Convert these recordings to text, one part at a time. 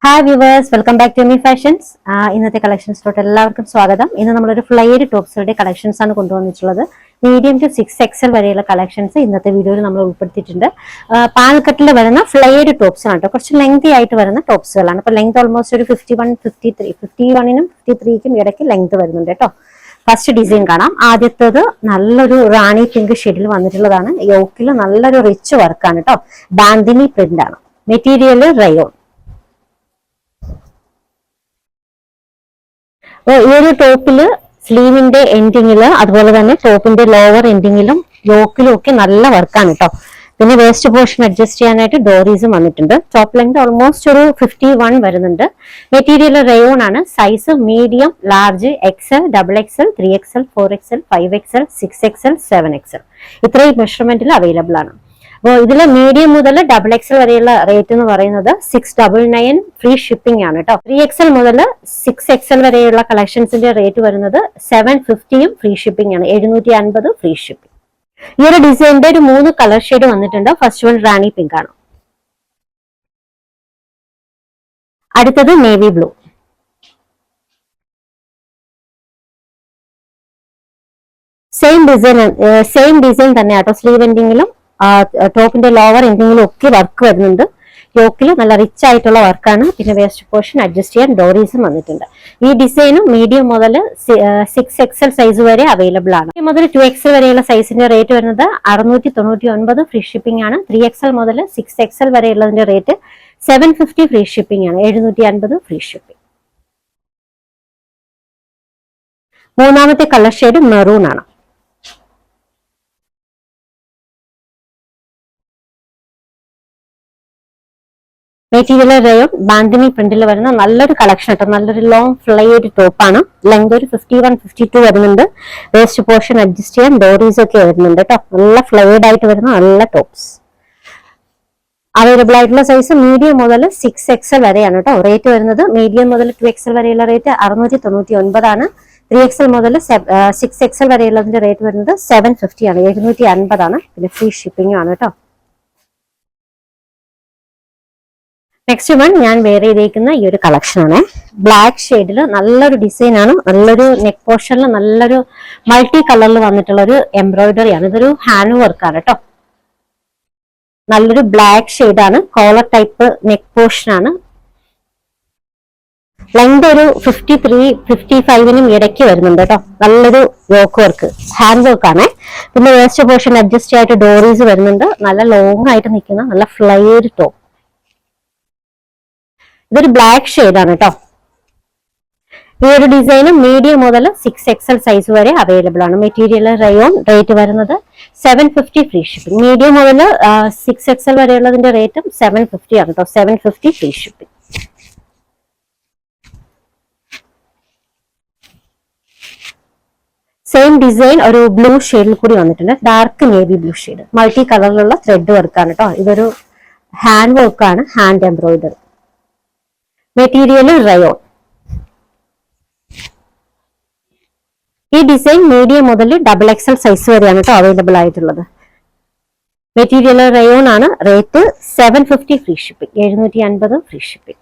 Hi viewers, welcome back to Me Fashions. ഇന്നത്തെ കളക്ഷൻസിലോട്ട് എല്ലാവർക്കും സ്വാഗതം. ഇന്ന് നമ്മളൊരു ഫ്ലൈഡ് ടോപ്സുകളുടെ കളക്ഷൻസ് ആണ് കൊണ്ടുവന്നിട്ടുള്ളത്. മീഡിയം ടു 6XL വരെയുള്ള കളക്ഷൻസ് ഇന്നത്തെ വീഡിയോയിൽ നമ്മൾ ഉൾപ്പെടുത്തിയിട്ടുണ്ട്. പാൽക്കട്ടിൽ വരുന്ന ഫ്ലൈഡ് ടോപ്സ് ആണ് കേട്ടോ. കുറച്ച് ലെങ്തി ആയിട്ട് വരുന്ന ടോപ്സുകളാണ്. അപ്പോൾ ലെങ്ത് ഓൾമോസ്റ്റ് ഒരു 51നും 53ക്കും ഇടയ്ക്ക് ലെങ്ത് വരുന്നുണ്ട് കേട്ടോ. ഫസ്റ്റ് ഡിസൈൻ കാണാം. ആദ്യത്തേത് നല്ലൊരു റാണി പിങ്ക് ഷെയ്ഡിൽ വന്നിട്ടുള്ളതാണ്. യോക്കിൽ നല്ലൊരു റിച്ച് വർക്കാണ് കേട്ടോ. ബാന്തിനി പ്രിന്റ് ആണ്. Material rayon. ഈ ഒരു ടോപ്പില് സ്ലീവിന്റെ എൻഡിങ്ങില് അതുപോലെ തന്നെ ടോപ്പിന്റെ ലോവർ എൻഡിങ്ങിലും യോക്കിലും ഒക്കെ നല്ല വർക്കാണ് കേട്ടോ. പിന്നെ വേസ്റ്റ് പോർഷൻ അഡ്ജസ്റ്റ് ചെയ്യാനായിട്ട് ഡോറീസും വന്നിട്ടുണ്ട്. ടോപ്പ് ലെങ്ത് ഓൾമോസ്റ്റ് ഒരു 51 വരുന്നുണ്ട്. മെറ്റീരിയൽ റയോൺ ആണ്. Size medium, large, XL, XXL, 3XL, 4XL, 5XL, 6XL, 7XL ഇത്രയും മെഷർമെന്റിൽ അവൈലബിൾ ആണ്. അപ്പോൾ ഇതില് മീഡിയം മുതൽ XXL വരെയുള്ള റേറ്റ് എന്ന് പറയുന്നത് 699 ഫ്രീ ഷിപ്പിംഗ് ആണ് കേട്ടോ. 3XL മുതൽ 6XL വരെയുള്ള കളക്ഷൻസിന്റെ റേറ്റ് വരുന്നത് 750യും ഫ്രീ ഷിപ്പിംഗ് ആണ്. 750 ഫ്രീ ഷിപ്പിംഗ്. ഈ ഒരു ഡിസൈനിന്റെ ഒരു 3 കളർ ഷെയ്ഡ് വന്നിട്ടുണ്ട്. ഫസ്റ്റ് വൺ റാണി പിങ്ക് ആണ്. അടുത്തത് നേവി ബ്ലൂ. സെയിം ഡിസൈൻ തന്നെ കേട്ടോ. സ്ലീവ് എൻഡിങ്ങിലും ടോപ്പിന്റെ ലോവർ എൻഡിങ്ങിലും ഒക്കെ വർക്ക് വരുന്നുണ്ട്. യോക്കിൽ നല്ല റിച്ച് ആയിട്ടുള്ള വർക്കാണ്. പിന്നെ വേസ്റ്റ് പോർഷൻ അഡ്ജസ്റ്റ് ചെയ്യാൻ ഡോറീസും വന്നിട്ടുണ്ട്. ഈ ഡിസൈനും മീഡിയം മുതൽ 6XL സൈസ് വരെ അവൈലബിൾ ആണ്. മുതൽ 2XL വരെയുള്ള സൈസിന്റെ റേറ്റ് വരുന്നത് 699 ഫ്രീ ഷിപ്പിംഗ് ആണ്. 3XL മുതൽ 6XL വരെയുള്ളതിന്റെ റേറ്റ് 750 ഫ്രീ ഷിപ്പിംഗ് ആണ്. 750 ഫ്രീ ഷിപ്പിംഗ്. മൂന്നാമത്തെ കളർ ഷെയ്ഡ് മെറൂൺ ആണ്. മെറ്റീരിയൽ റയോൺ ബാന്തിനി പ്രിന്റിൽ വരുന്ന നല്ലൊരു കളക്ഷൻ കേട്ടോ. നല്ലൊരു ലോങ് ഫ്ലൈഡ് ടോപ്പാണ്. ലെങ്ത് ഒരു 51-52 വരുന്നുണ്ട്. വേസ്റ്റ് പോർഷൻ അഡ്ജസ്റ്റ് ചെയ്യാൻ ഡോറീസ് ഒക്കെ വരുന്നുണ്ട് കേട്ടോ. നല്ല ഫ്ലൈഡ് ആയിട്ട് വരുന്ന നല്ല ടോപ്സ്. അവൈലബിൾ ആയിട്ടുള്ള സൈസ് മീഡിയം മുതൽ 6XL വരെയാണ് കേട്ടോ. റേറ്റ് വരുന്നത് മീഡിയം മുതൽ 2XL വരെയുള്ള റേറ്റ് 699 ആണ്. 3XL മുതൽ 6XL വരെയുള്ളതിന്റെ റേറ്റ് വരുന്നത് 750 ആണ്. 750 ആണ്. പിന്നെ ഫ്രീ ഷിപ്പിംഗും ആണ് കേട്ടോ. നെക്സ്റ്റ് വൺ ഞാൻ വെയർ ചെയ്തേക്കുന്ന ഈ ഒരു കളക്ഷൻ ആണ്. ബ്ലാക്ക് ഷെയ്ഡിൽ നല്ലൊരു ഡിസൈൻ ആണ്. നല്ലൊരു നെക്ക് പോർഷനിൽ നല്ലൊരു മൾട്ടി കളറിൽ വന്നിട്ടുള്ള ഒരു എംബ്രോയിഡറി ആണ്. ഇതൊരു ഹാൻഡ് വർക്ക് ആണ് കേട്ടോ. നല്ലൊരു ബ്ലാക്ക് ഷെയ്ഡാണ്. കോളർ ടൈപ്പ് നെക്ക് പോർഷൻ ആണ്. ലെങ്ത് ഒരു 53-55നും ഇടയ്ക്ക് വരുന്നുണ്ട് കേട്ടോ. നല്ലൊരു വർക്ക് വർക്ക് ഹാൻഡ് വർക്ക് ആണ്. പിന്നെ വേസ്റ്റ് പോർഷൻ അഡ്ജസ്റ്റ് ആയിട്ട് ഡോറീസ് വരുന്നുണ്ട്. നല്ല ലോങ് ആയിട്ട് നിൽക്കുന്ന നല്ല ഫ്ലൈഡ് ടോപ്പ്. ഇതൊരു ബ്ലാക്ക് ഷെയ്ഡാണ് കേട്ടോ. ഈ ഒരു ഡിസൈൻ മീഡിയം മുതൽ 6XL സൈസ് വരെ അവൈലബിൾ ആണ്. Material rayon. റേറ്റ് വരുന്നത് 750 ഫ്രീ ഷിപ്പിംഗ്. മീഡിയം മുതൽ 6XL വരെയുള്ളതിന്റെ റേറ്റും 750 ആണ് കേട്ടോ. 750 ഫ്രീ ഷിപ്പിംഗ്. സെയിം ഡിസൈൻ ഒരു ബ്ലൂ ഷെയ്ഡിൽ കൂടി വന്നിട്ടുണ്ട്. Dark navy blue shade. Multi കളറിലുള്ള ത്രെഡ് വർക്കാണ് കേട്ടോ. ഇതൊരു ഹാൻഡ് വർക്കാണ്. Hand embroidery. Material rayon. ഈ ഡിസൈൻ മീഡിയം മുതൽ XXL സൈസ് വരെയാണ് കേട്ടോ അവൈലബിൾ ആയിട്ടുള്ളത്. മെറ്റീരിയൽ റയോൺ ആണ്. Rate 750 free shipping. 750 free shipping.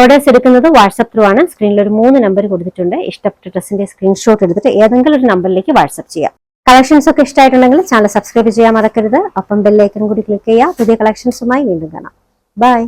Orders എടുക്കുന്നത് വാട്സ്ആപ്പ് ത്രൂ ആണ്. സ്ക്രീനിൽ ഒരു 3 നമ്പർ കൊടുത്തിട്ടുണ്ട്. ഇഷ്ടപ്പെട്ട ഡ്രസ്സിന്റെ സ്ക്രീൻഷോട്ട് എടുത്തിട്ട് ഏതെങ്കിലും ഒരു നമ്പറിലേക്ക് വാട്സ്ആപ്പ് ചെയ്യാം. കളക്ഷൻസ് ഒക്കെ ഇഷ്ടമായിട്ടുണ്ടെങ്കിൽ ചാനൽ സബ്സ്ക്രൈബ് ചെയ്യാൻ മറക്കരുത്. ഒപ്പം ബെൽ ഐക്കൺ കൂടി ക്ലിക്ക് ചെയ്യുക. പുതിയ കളക്ഷൻസുമായി വീണ്ടും കാണാം. ബൈ.